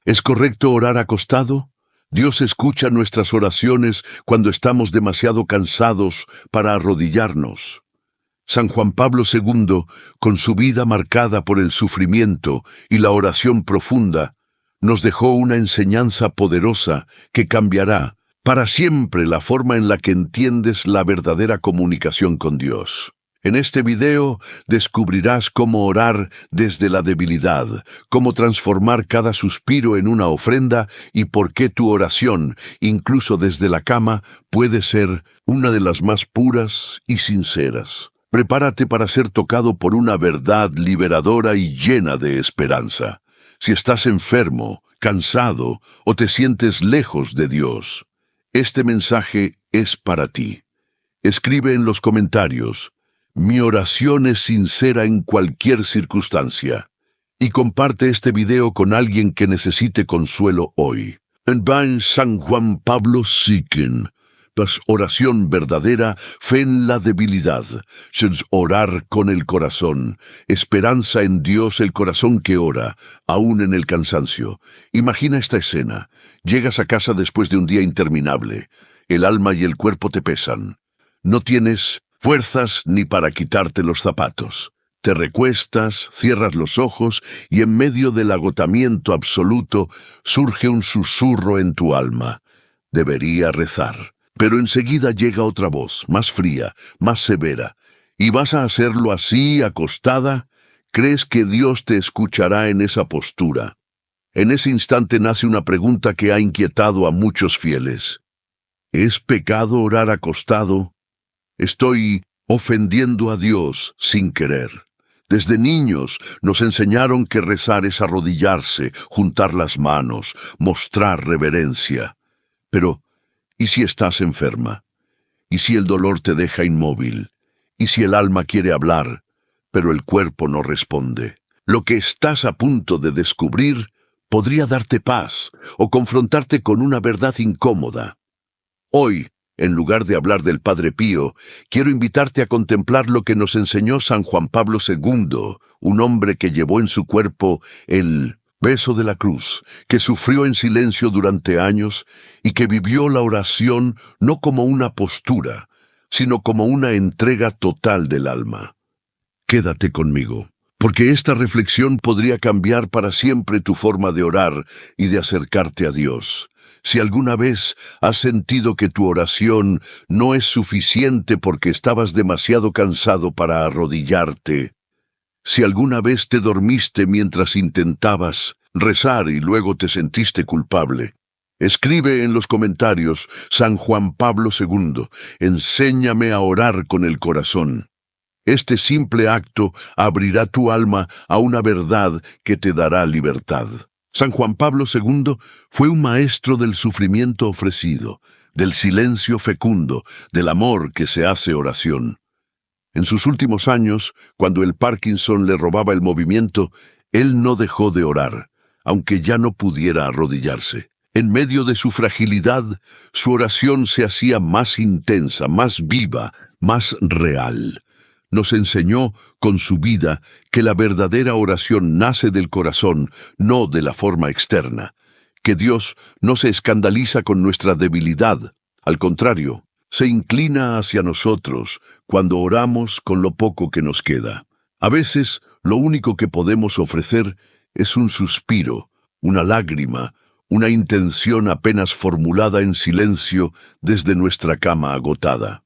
¿Es correcto orar acostado? Dios escucha nuestras oraciones cuando estamos demasiado cansados para arrodillarnos. San Juan Pablo II, con su vida marcada por el sufrimiento y la oración profunda, nos dejó una enseñanza poderosa que cambiará para siempre la forma en la que entiendes la verdadera comunicación con Dios. En este video descubrirás cómo orar desde la debilidad, cómo transformar cada suspiro en una ofrenda y por qué tu oración, incluso desde la cama, puede ser una de las más puras y sinceras. Prepárate para ser tocado por una verdad liberadora y llena de esperanza. Si estás enfermo, cansado o te sientes lejos de Dios, este mensaje es para ti. Escribe en los comentarios: mi oración es sincera en cualquier circunstancia. Y comparte este video con alguien que necesite consuelo hoy. En San Juan Pablo II, oración verdadera, fe en la debilidad, orar con el corazón, esperanza en Dios, el corazón que ora, aún en el cansancio. Imagina esta escena. Llegas a casa después de un día interminable. El alma y el cuerpo te pesan. No tienes fuerzas ni para quitarte los zapatos. Te recuestas, cierras los ojos y en medio del agotamiento absoluto surge un susurro en tu alma. Debería rezar. Pero enseguida llega otra voz, más fría, más severa. ¿Y vas a hacerlo así, acostada? ¿Crees que Dios te escuchará en esa postura? En ese instante nace una pregunta que ha inquietado a muchos fieles. ¿Es pecado orar acostado? Estoy ofendiendo a Dios sin querer. Desde niños nos enseñaron que rezar es arrodillarse, juntar las manos, mostrar reverencia. Pero, ¿y si estás enferma? ¿Y si el dolor te deja inmóvil? ¿Y si el alma quiere hablar, pero el cuerpo no responde? Lo que estás a punto de descubrir podría darte paz o confrontarte con una verdad incómoda. Hoy, en lugar de hablar del Padre Pío, quiero invitarte a contemplar lo que nos enseñó San Juan Pablo II, un hombre que llevó en su cuerpo el peso de la cruz, que sufrió en silencio durante años y que vivió la oración no como una postura, sino como una entrega total del alma. Quédate conmigo, porque esta reflexión podría cambiar para siempre tu forma de orar y de acercarte a Dios. Si alguna vez has sentido que tu oración no es suficiente porque estabas demasiado cansado para arrodillarte, si alguna vez te dormiste mientras intentabas rezar y luego te sentiste culpable, escribe en los comentarios: San Juan Pablo II, enséñame a orar con el corazón. Este simple acto abrirá tu alma a una verdad que te dará libertad. San Juan Pablo II fue un maestro del sufrimiento ofrecido, del silencio fecundo, del amor que se hace oración. En sus últimos años, cuando el Parkinson le robaba el movimiento, él no dejó de orar, aunque ya no pudiera arrodillarse. En medio de su fragilidad, su oración se hacía más intensa, más viva, más real. Nos enseñó con su vida que la verdadera oración nace del corazón, no de la forma externa, que Dios no se escandaliza con nuestra debilidad, al contrario, se inclina hacia nosotros cuando oramos con lo poco que nos queda. A veces, lo único que podemos ofrecer es un suspiro, una lágrima, una intención apenas formulada en silencio desde nuestra cama agotada.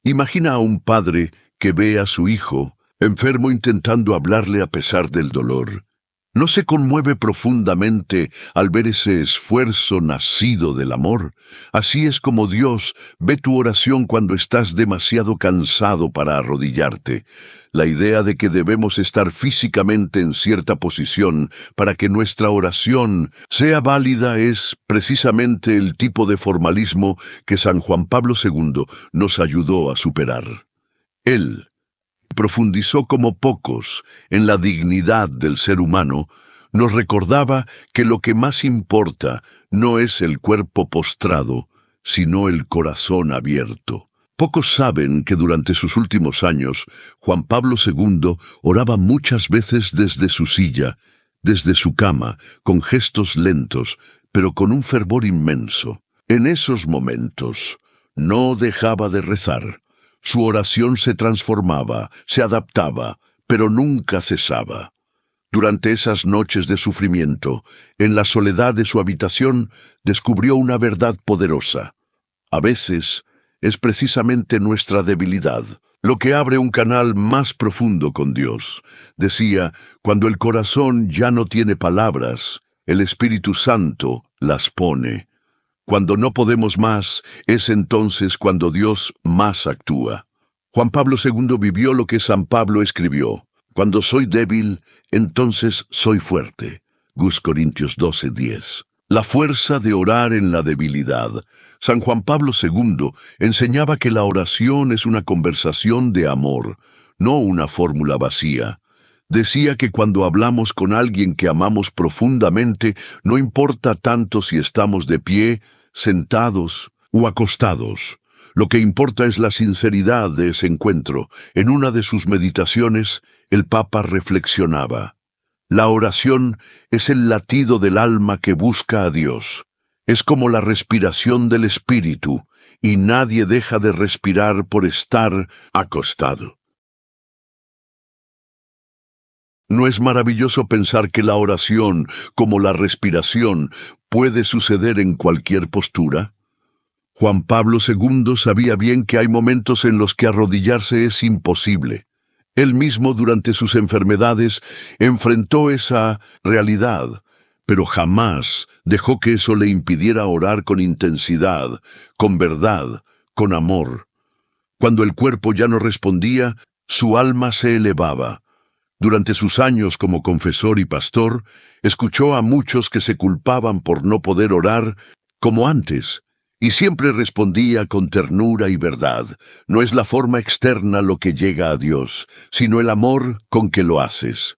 Imagina a un padre que ve a su hijo enfermo intentando hablarle a pesar del dolor. ¿No se conmueve profundamente al ver ese esfuerzo nacido del amor? Así es como Dios ve tu oración cuando estás demasiado cansado para arrodillarte. La idea de que debemos estar físicamente en cierta posición para que nuestra oración sea válida es precisamente el tipo de formalismo que San Juan Pablo II nos ayudó a superar. Él profundizó como pocos en la dignidad del ser humano, nos recordaba que lo que más importa no es el cuerpo postrado, sino el corazón abierto. Pocos saben que durante sus últimos años, Juan Pablo II oraba muchas veces desde su silla, desde su cama, con gestos lentos, pero con un fervor inmenso. En esos momentos, no dejaba de rezar. Su oración se transformaba, se adaptaba, pero nunca cesaba. Durante esas noches de sufrimiento, en la soledad de su habitación, descubrió una verdad poderosa. A veces, es precisamente nuestra debilidad lo que abre un canal más profundo con Dios. Decía, cuando el corazón ya no tiene palabras, el Espíritu Santo las pone. Cuando no podemos más, es entonces cuando Dios más actúa. Juan Pablo II vivió lo que San Pablo escribió. Cuando soy débil, entonces soy fuerte. Gus Corintios 12:10. La fuerza de orar en la debilidad. San Juan Pablo II enseñaba que la oración es una conversación de amor, no una fórmula vacía. Decía que cuando hablamos con alguien que amamos profundamente, no importa tanto si estamos de pie, sentados o acostados. Lo que importa es la sinceridad de ese encuentro. En una de sus meditaciones, el Papa reflexionaba: la oración es el latido del alma que busca a Dios. Es como la respiración del espíritu, y nadie deja de respirar por estar acostado. ¿No es maravilloso pensar que la oración, como la respiración, puede suceder en cualquier postura? Juan Pablo II sabía bien que hay momentos en los que arrodillarse es imposible. Él mismo, durante sus enfermedades, enfrentó esa realidad, pero jamás dejó que eso le impidiera orar con intensidad, con verdad, con amor. Cuando el cuerpo ya no respondía, su alma se elevaba. Durante sus años como confesor y pastor, escuchó a muchos que se culpaban por no poder orar como antes, y siempre respondía con ternura y verdad. No es la forma externa lo que llega a Dios, sino el amor con que lo haces.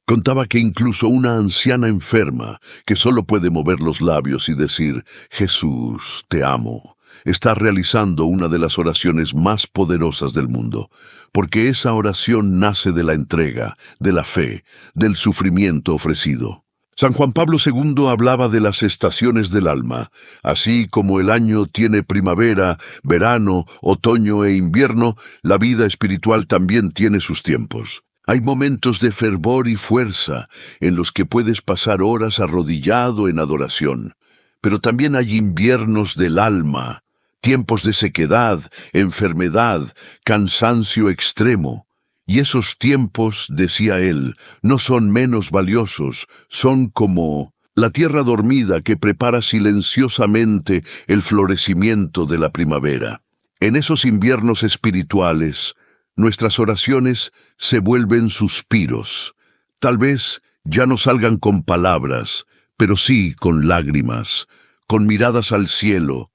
Contaba que incluso una anciana enferma, que solo puede mover los labios y decir, Jesús, te amo, está realizando una de las oraciones más poderosas del mundo, porque esa oración nace de la entrega, de la fe, del sufrimiento ofrecido. San Juan Pablo II hablaba de las estaciones del alma. Así como el año tiene primavera, verano, otoño e invierno, la vida espiritual también tiene sus tiempos. Hay momentos de fervor y fuerza en los que puedes pasar horas arrodillado en adoración. Pero también hay inviernos del alma, tiempos de sequedad, enfermedad, cansancio extremo. Y esos tiempos, decía él, no son menos valiosos, son como la tierra dormida que prepara silenciosamente el florecimiento de la primavera. En esos inviernos espirituales, nuestras oraciones se vuelven suspiros. Tal vez ya no salgan con palabras, pero sí con lágrimas, con miradas al cielo,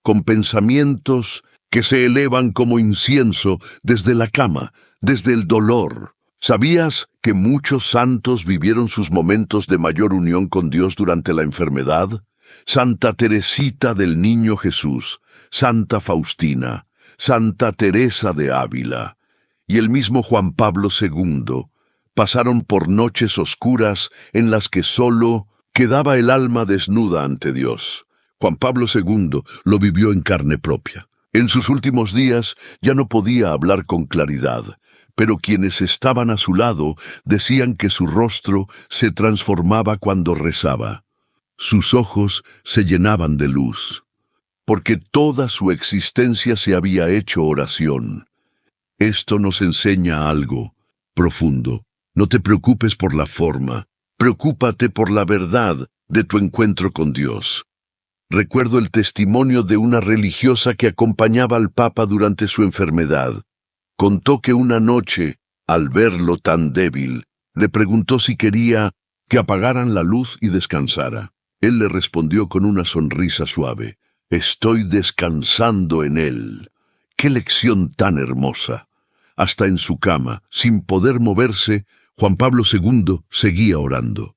con pensamientos que se elevan como incienso desde la cama, desde el dolor. ¿Sabías que muchos santos vivieron sus momentos de mayor unión con Dios durante la enfermedad? Santa Teresita del Niño Jesús, Santa Faustina, Santa Teresa de Ávila y el mismo Juan Pablo II pasaron por noches oscuras en las que solo quedaba el alma desnuda ante Dios. Juan Pablo II lo vivió en carne propia. En sus últimos días ya no podía hablar con claridad, pero quienes estaban a su lado decían que su rostro se transformaba cuando rezaba. Sus ojos se llenaban de luz, porque toda su existencia se había hecho oración. Esto nos enseña algo profundo. No te preocupes por la forma, preocúpate por la verdad de tu encuentro con Dios. Recuerdo el testimonio de una religiosa que acompañaba al Papa durante su enfermedad. Contó que una noche, al verlo tan débil, le preguntó si quería que apagaran la luz y descansara. Él le respondió con una sonrisa suave: «Estoy descansando en él». ¡Qué lección tan hermosa! Hasta en su cama, sin poder moverse, Juan Pablo II seguía orando,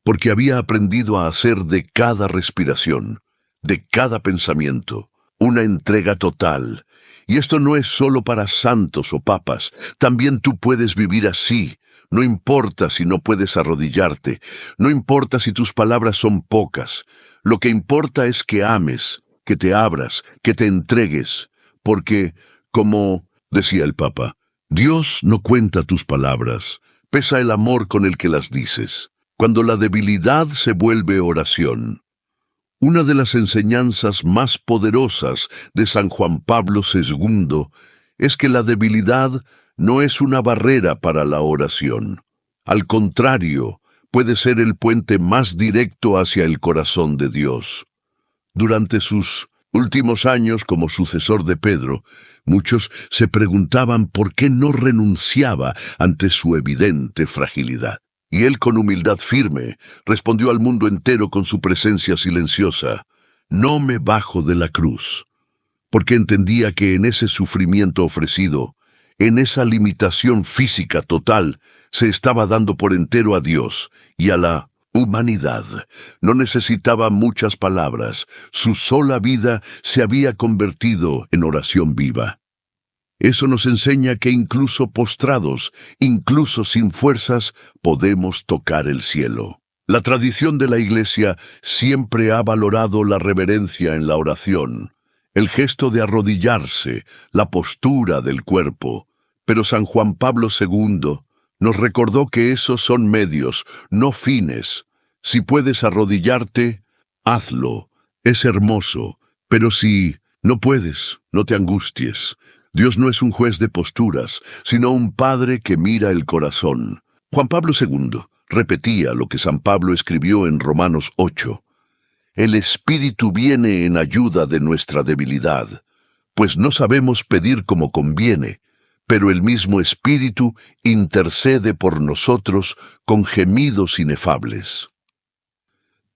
porque había aprendido a hacer de cada respiración, de cada pensamiento, una entrega total. Y esto no es solo para santos o papas, también tú puedes vivir así, No importa si no puedes arrodillarte, no importa si tus palabras son pocas. Lo que importa es que ames, que te abras, que te entregues, porque, como decía el Papa, Dios no cuenta tus palabras, pesa el amor con el que las dices. Cuando la debilidad se vuelve oración. Una de las enseñanzas más poderosas de San Juan Pablo II es que la debilidad no es una barrera para la oración. Al contrario, puede ser el puente más directo hacia el corazón de Dios. Durante sus últimos años como sucesor de Pedro, muchos se preguntaban por qué no renunciaba ante su evidente fragilidad. Y él, con humildad firme, respondió al mundo entero con su presencia silenciosa: «No me bajo de la cruz», porque entendía que en ese sufrimiento ofrecido, en esa limitación física total, se estaba dando por entero a Dios y a la humanidad. No necesitaba muchas palabras, su sola vida se había convertido en oración viva. Eso nos enseña que incluso postrados, incluso sin fuerzas, podemos tocar el cielo. La tradición de la Iglesia siempre ha valorado la reverencia en la oración, el gesto de arrodillarse, la postura del cuerpo. Pero San Juan Pablo II nos recordó que esos son medios, no fines. Si puedes arrodillarte, hazlo. Es hermoso. Pero si no puedes, no te angusties. Dios no es un juez de posturas, sino un Padre que mira el corazón. Juan Pablo II repetía lo que San Pablo escribió en Romanos 8. El Espíritu viene en ayuda de nuestra debilidad, pues no sabemos pedir como conviene, pero el mismo Espíritu intercede por nosotros con gemidos inefables.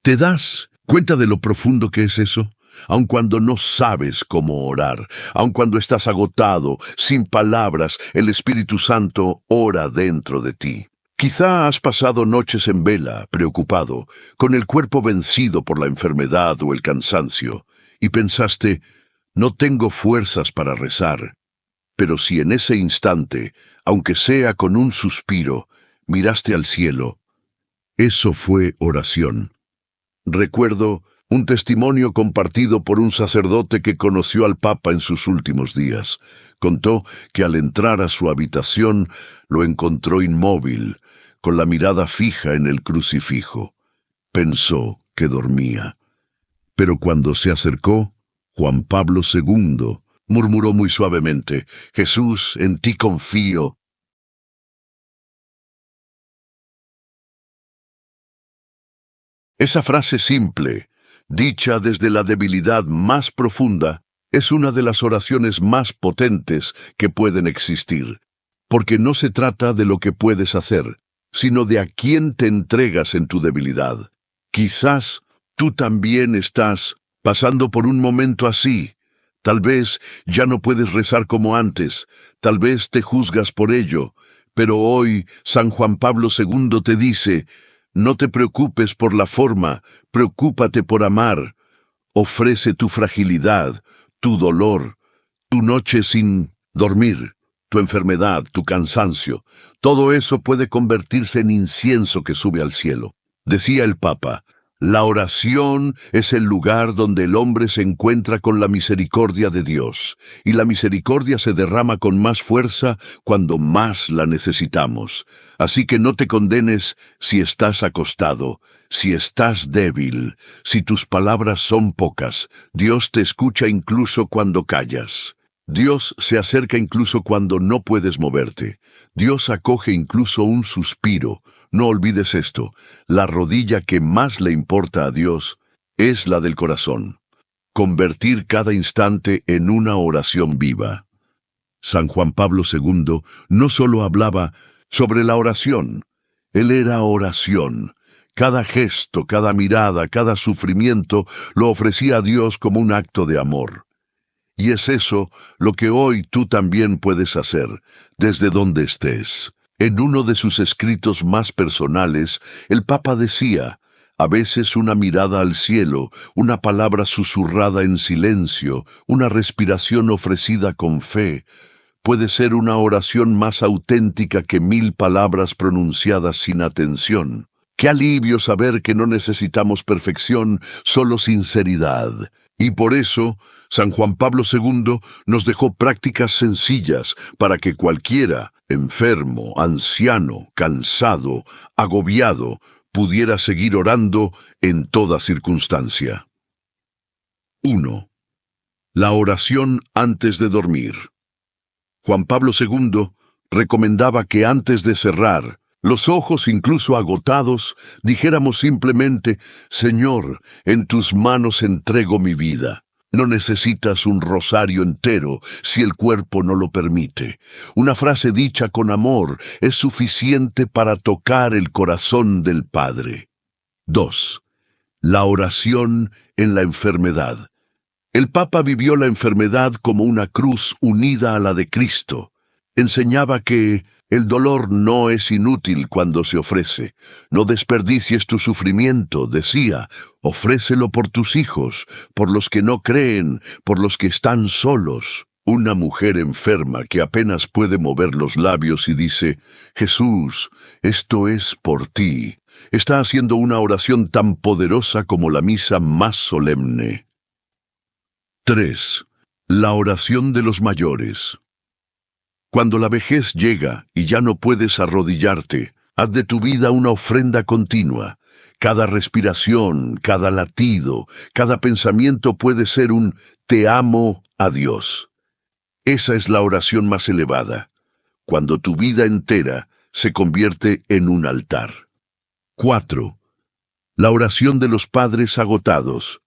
¿Te das cuenta de lo profundo que es eso? Aun cuando no sabes cómo orar, aun cuando estás agotado, sin palabras, el Espíritu Santo ora dentro de ti. Quizá has pasado noches en vela, preocupado, con el cuerpo vencido por la enfermedad o el cansancio, y pensaste: no tengo fuerzas para rezar. Pero si en ese instante, aunque sea con un suspiro, miraste al cielo, eso fue oración. Recuerdo un testimonio compartido por un sacerdote que conoció al Papa en sus últimos días. Contó que al entrar a su habitación lo encontró inmóvil, con la mirada fija en el crucifijo. Pensó que dormía. Pero cuando se acercó, Juan Pablo II murmuró muy suavemente: «Jesús, en ti confío». Esa frase simple, dicha desde la debilidad más profunda, es una de las oraciones más potentes que pueden existir, porque no se trata de lo que puedes hacer, sino de a quién te entregas en tu debilidad. Quizás tú también estás pasando por un momento así. Tal vez ya no puedes rezar como antes, tal vez te juzgas por ello, pero hoy San Juan Pablo II te dice: no te preocupes por la forma, preocúpate por amar. Ofrece tu fragilidad, tu dolor, tu noche sin dormir, tu enfermedad, tu cansancio. Todo eso puede convertirse en incienso que sube al cielo. Decía el Papa: la oración es el lugar donde el hombre se encuentra con la misericordia de Dios, y la misericordia se derrama con más fuerza cuando más la necesitamos. Así que no te condenes si estás acostado, si estás débil, si tus palabras son pocas. Dios te escucha incluso cuando callas. Dios se acerca incluso cuando no puedes moverte. Dios acoge incluso un suspiro. No olvides esto: la rodilla que más le importa a Dios es la del corazón. Convertir cada instante en una oración viva. San Juan Pablo II no solo hablaba sobre la oración, él era oración. Cada gesto, cada mirada, cada sufrimiento lo ofrecía a Dios como un acto de amor. Y es eso lo que hoy tú también puedes hacer, desde donde estés. En uno de sus escritos más personales, el Papa decía: a veces una mirada al cielo, una palabra susurrada en silencio, una respiración ofrecida con fe, puede ser una oración más auténtica que 1000 palabras pronunciadas sin atención. Qué alivio saber que no necesitamos perfección, solo sinceridad. Y por eso, San Juan Pablo II nos dejó prácticas sencillas para que cualquiera, enfermo, anciano, cansado, agobiado, pudiera seguir orando en toda circunstancia. 1. La oración antes de dormir. Juan Pablo II recomendaba que antes de cerrar los ojos, incluso agotados, dijéramos simplemente: Señor, en tus manos entrego mi vida. No necesitas un rosario entero si el cuerpo no lo permite. Una frase dicha con amor es suficiente para tocar el corazón del Padre. 2. La oración en la enfermedad. El Papa vivió la enfermedad como una cruz unida a la de Cristo. Enseñaba que el dolor no es inútil cuando se ofrece. No desperdicies tu sufrimiento, decía. Ofrécelo por tus hijos, por los que no creen, por los que están solos. Una mujer enferma que apenas puede mover los labios y dice: Jesús, esto es por ti. Está haciendo una oración tan poderosa como la misa más solemne. 3. La oración de los mayores. Cuando la vejez llega y ya no puedes arrodillarte, haz de tu vida una ofrenda continua. Cada respiración, cada latido, cada pensamiento puede ser un te amo a Dios. Esa es la oración más elevada, cuando tu vida entera se convierte en un altar. 4. La oración de los padres agotados.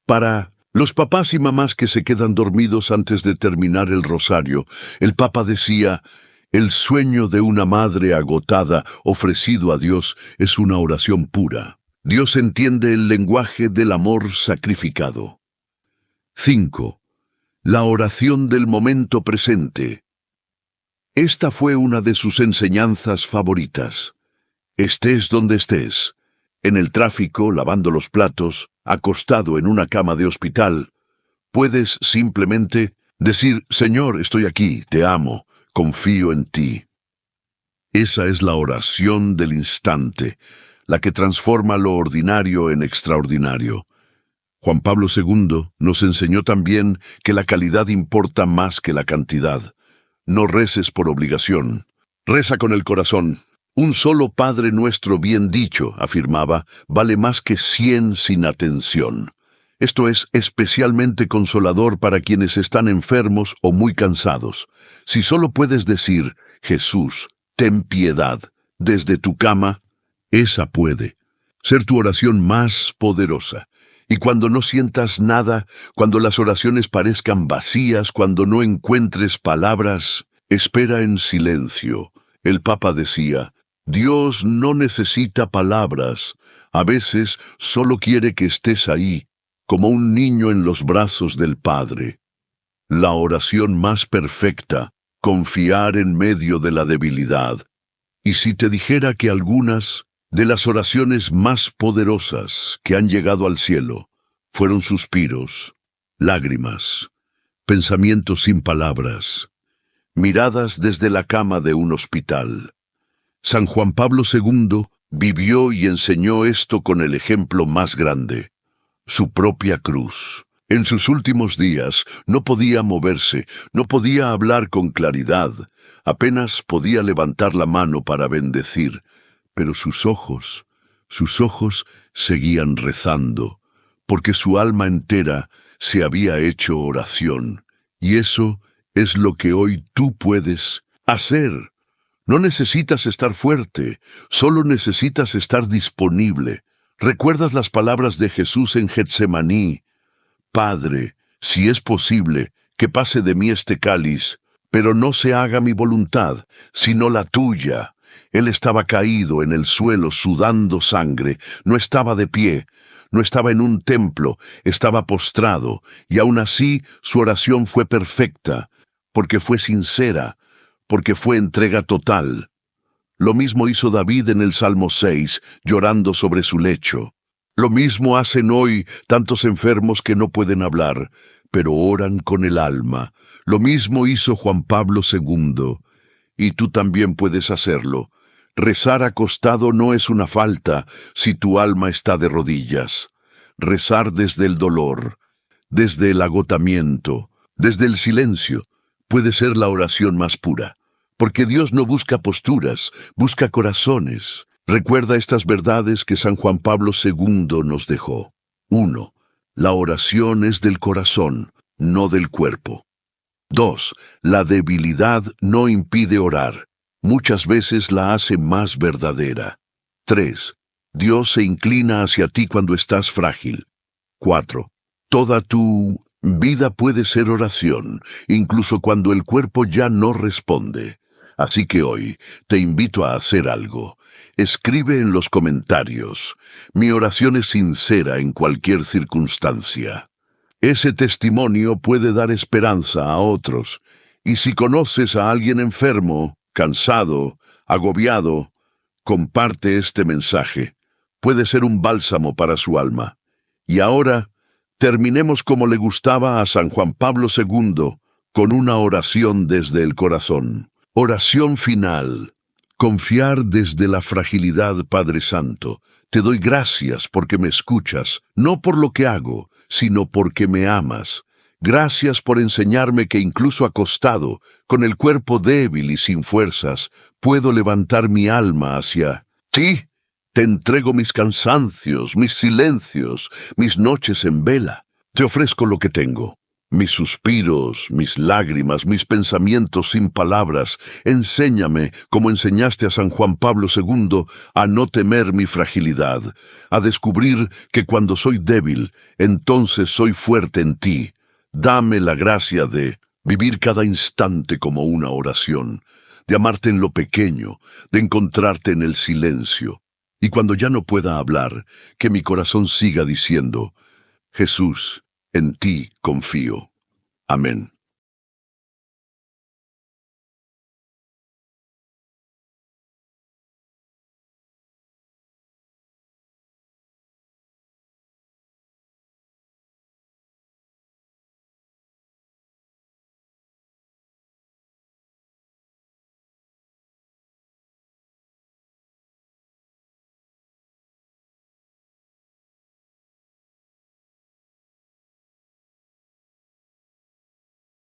Para los papás y mamás que se quedan dormidos antes de terminar el rosario, el Papa decía: el sueño de una madre agotada ofrecido a Dios es una oración pura. Dios entiende el lenguaje del amor sacrificado. 5. La oración del momento presente. Esta fue una de sus enseñanzas favoritas. Estés donde estés, en el tráfico, lavando los platos, acostado en una cama de hospital, puedes simplemente decir: Señor, estoy aquí, te amo, confío en ti. Esa es la oración del instante, la que transforma lo ordinario en extraordinario. Juan Pablo II nos enseñó también que la calidad importa más que la cantidad. No reces por obligación, reza con el corazón. Un solo Padre Nuestro bien dicho, afirmaba, vale más que 100 sin atención. Esto es especialmente consolador para quienes están enfermos o muy cansados. Si solo puedes decir: Jesús, ten piedad, desde tu cama, esa puede ser tu oración más poderosa. Y cuando no sientas nada, cuando las oraciones parezcan vacías, cuando no encuentres palabras, espera en silencio. El Papa decía: Dios no necesita palabras, a veces solo quiere que estés ahí, como un niño en los brazos del Padre. La oración más perfecta, confiar en medio de la debilidad. Y si te dijera que algunas de las oraciones más poderosas que han llegado al cielo fueron suspiros, lágrimas, pensamientos sin palabras, miradas desde la cama de un hospital. San Juan Pablo II vivió y enseñó esto con el ejemplo más grande, su propia cruz. En sus últimos días no podía moverse, no podía hablar con claridad, apenas podía levantar la mano para bendecir, pero sus ojos seguían rezando, porque su alma entera se había hecho oración. Y eso es lo que hoy tú puedes hacer. No necesitas estar fuerte, solo necesitas estar disponible. ¿Recuerdas las palabras de Jesús en Getsemaní? Padre, si es posible, que pase de mí este cáliz, pero no se haga mi voluntad, sino la tuya. Él estaba caído en el suelo, sudando sangre, no estaba de pie, no estaba en un templo, estaba postrado, y aún así su oración fue perfecta, porque fue sincera, porque fue entrega total. Lo mismo hizo David en el Salmo 6, llorando sobre su lecho. Lo mismo hacen hoy tantos enfermos que no pueden hablar, pero oran con el alma. Lo mismo hizo Juan Pablo II, y tú también puedes hacerlo. Rezar acostado no es una falta si tu alma está de rodillas. Rezar desde el dolor, desde el agotamiento, desde el silencio, puede ser la oración más pura. Porque Dios no busca posturas, busca corazones. Recuerda estas verdades que San Juan Pablo II nos dejó. 1. La oración es del corazón, no del cuerpo. 2. La debilidad no impide orar. Muchas veces la hace más verdadera. 3. Dios se inclina hacia ti cuando estás frágil. 4. Toda tu vida puede ser oración, incluso cuando el cuerpo ya no responde. Así que hoy te invito a hacer algo. Escribe en los comentarios: mi oración es sincera en cualquier circunstancia. Ese testimonio puede dar esperanza a otros. Y si conoces a alguien enfermo, cansado, agobiado, comparte este mensaje. Puede ser un bálsamo para su alma. Y ahora, terminemos como le gustaba a San Juan Pablo II, con una oración desde el corazón. Oración final. Confiar desde la fragilidad, Padre Santo. Te doy gracias porque me escuchas, no por lo que hago, sino porque me amas. Gracias por enseñarme que incluso acostado, con el cuerpo débil y sin fuerzas, puedo levantar mi alma hacia ti. Te entrego mis cansancios, mis silencios, mis noches en vela. Te ofrezco lo que tengo. Mis suspiros, mis lágrimas, mis pensamientos sin palabras. Enséñame, como enseñaste a San Juan Pablo II, a no temer mi fragilidad, a descubrir que cuando soy débil, entonces soy fuerte en ti. Dame la gracia de vivir cada instante como una oración, de amarte en lo pequeño, de encontrarte en el silencio. Y cuando ya no pueda hablar, que mi corazón siga diciendo: Jesús, en ti confío. Amén.